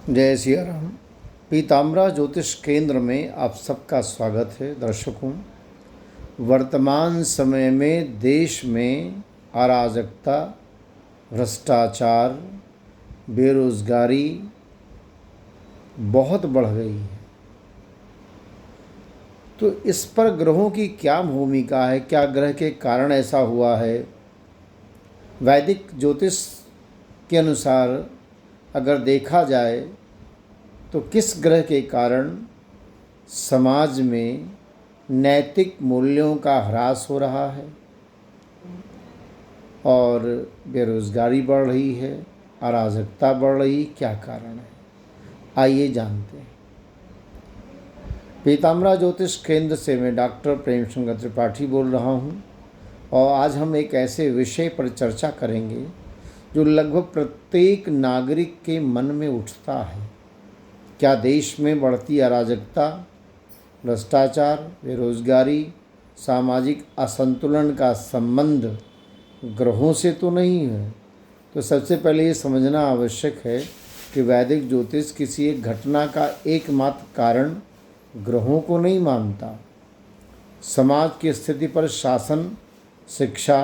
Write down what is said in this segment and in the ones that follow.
जय सिया राम। पीताम्बरा ज्योतिष केंद्र में आप सबका स्वागत है। दर्शकों, वर्तमान समय में देश में अराजकता, भ्रष्टाचार, बेरोजगारी बहुत बढ़ गई है। तो इस पर ग्रहों की क्या भूमिका है? क्या ग्रह के कारण ऐसा हुआ है? वैदिक ज्योतिष के अनुसार अगर देखा जाए तो किस ग्रह के कारण समाज में नैतिक मूल्यों का ह्रास हो रहा है और बेरोजगारी बढ़ रही है, अराजकता बढ़ रही, क्या कारण है? आइए जानते हैं। पीताम्बरा ज्योतिष केंद्र से मैं डॉक्टर प्रेम शंकर त्रिपाठी बोल रहा हूँ और आज हम एक ऐसे विषय पर चर्चा करेंगे जो लगभग प्रत्येक नागरिक के मन में उठता है। क्या देश में बढ़ती अराजकता, भ्रष्टाचार, बेरोजगारी, सामाजिक असंतुलन का संबंध ग्रहों से तो नहीं है? तो सबसे पहले ये समझना आवश्यक है कि वैदिक ज्योतिष किसी एक घटना का एकमात्र कारण ग्रहों को नहीं मानता। समाज की स्थिति पर शासन, शिक्षा,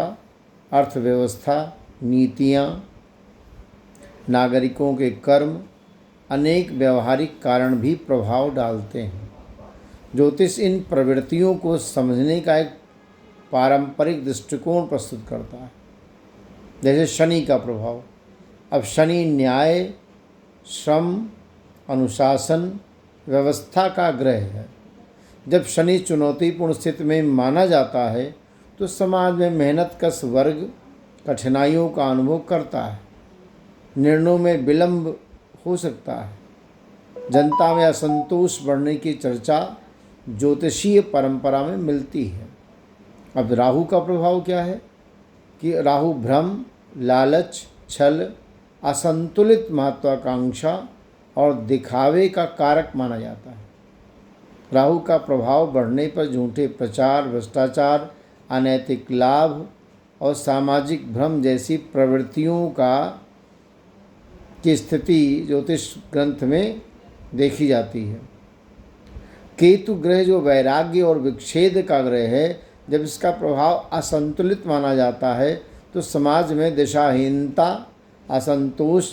अर्थव्यवस्था, नीतियाँ, नागरिकों के कर्म, अनेक व्यवहारिक कारण भी प्रभाव डालते हैं। ज्योतिष इन प्रवृत्तियों को समझने का एक पारंपरिक दृष्टिकोण प्रस्तुत करता है। जैसे शनि का प्रभाव। अब शनि न्याय, श्रम, अनुशासन, व्यवस्था का ग्रह है। जब शनि चुनौतीपूर्ण स्थिति में माना जाता है तो समाज में मेहनतकश वर्ग कठिनाइयों का अनुभव करता है। निर्णयों में विलंब हो सकता है। जनता में असंतोष बढ़ने की चर्चा ज्योतिषीय परंपरा में मिलती है। अब राहु का प्रभाव क्या है कि राहु भ्रम, लालच, छल, असंतुलित महत्वाकांक्षा और दिखावे का कारक माना जाता है। राहु का प्रभाव बढ़ने पर झूठे प्रचार, भ्रष्टाचार, अनैतिक लाभ और सामाजिक भ्रम जैसी प्रवृत्तियों की स्थिति ज्योतिष ग्रंथ में देखी जाती है। केतु ग्रह जो वैराग्य और विच्छेद का ग्रह है, जब इसका प्रभाव असंतुलित माना जाता है तो समाज में दिशाहीनता, असंतोष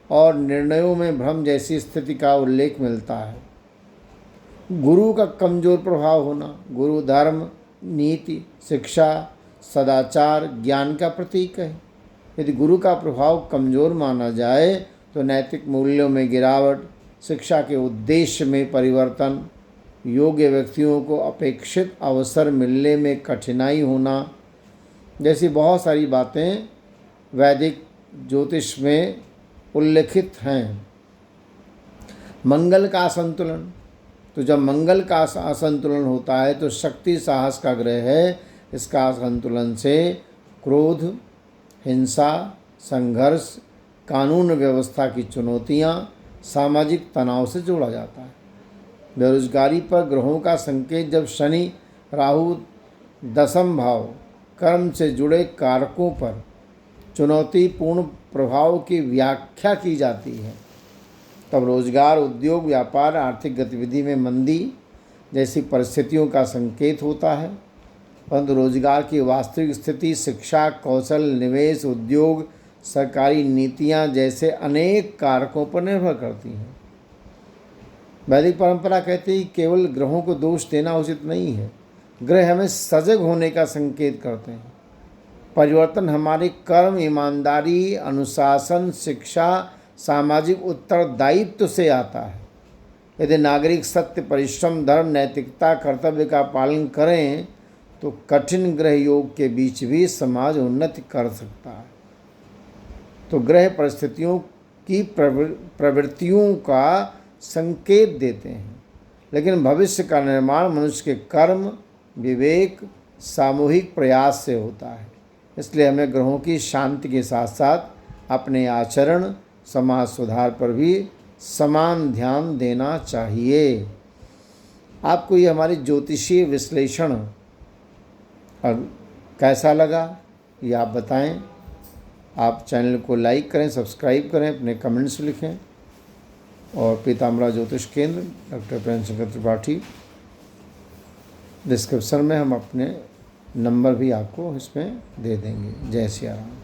और निर्णयों में भ्रम जैसी स्थिति का उल्लेख मिलता है। गुरु का कमजोर प्रभाव होना। गुरु धर्म, नीति, शिक्षा, सदाचार, ज्ञान का प्रतीक है। यदि गुरु का प्रभाव कमजोर माना जाए तो नैतिक मूल्यों में गिरावट, शिक्षा के उद्देश्य में परिवर्तन, योग्य व्यक्तियों को अपेक्षित अवसर मिलने में कठिनाई होना जैसी बहुत सारी बातें वैदिक ज्योतिष में उल्लेखित हैं। मंगल का असंतुलन। तो जब मंगल का असंतुलन होता है तो शक्ति साहस का ग्रह है। इसका असंतुलन से क्रोध, हिंसा, संघर्ष, कानून व्यवस्था की चुनौतियाँ, सामाजिक तनाव से जोड़ा जाता है। बेरोजगारी पर ग्रहों का संकेत। जब शनि, राहु दशम भाव, कर्म से जुड़े कारकों पर चुनौतीपूर्ण प्रभाव की व्याख्या की जाती है, तब रोजगार, उद्योग, व्यापार, आर्थिक गतिविधि में मंदी जैसी परिस्थितियों का संकेत होता है। परंतु रोजगार की वास्तविक स्थिति शिक्षा, कौशल, निवेश, उद्योग, सरकारी नीतियां जैसे अनेक कारकों पर निर्भर करती हैं। वैदिक परंपरा कहती है कि केवल ग्रहों को दोष देना उचित नहीं है। ग्रह हमें सजग होने का संकेत करते हैं। परिवर्तन हमारे कर्म, ईमानदारी, अनुशासन, शिक्षा, सामाजिक उत्तरदायित्व से आता है। यदि नागरिक सत्य, परिश्रम, धर्म, नैतिकता, कर्तव्य का पालन करें तो कठिन ग्रह योग के बीच भी समाज उन्नति कर सकता है। तो ग्रह परिस्थितियों की प्रवृत्तियों का संकेत देते हैं, लेकिन भविष्य का निर्माण मनुष्य के कर्म, विवेक, सामूहिक प्रयास से होता है। इसलिए हमें ग्रहों की शांति के साथ साथ अपने आचरण, समाज सुधार पर भी समान ध्यान देना चाहिए। आपको ये हमारी ज्योतिषीय विश्लेषण कैसा लगा ये आप बताएं। आप चैनल को लाइक करें, सब्सक्राइब करें, अपने कमेंट्स लिखें। और पीताम्बरा ज्योतिष केंद्र डॉक्टर प्रेम शंकर त्रिपाठी। डिस्क्रिप्शन में हम अपने नंबर भी आपको इसमें दे देंगे। जय सिया राम।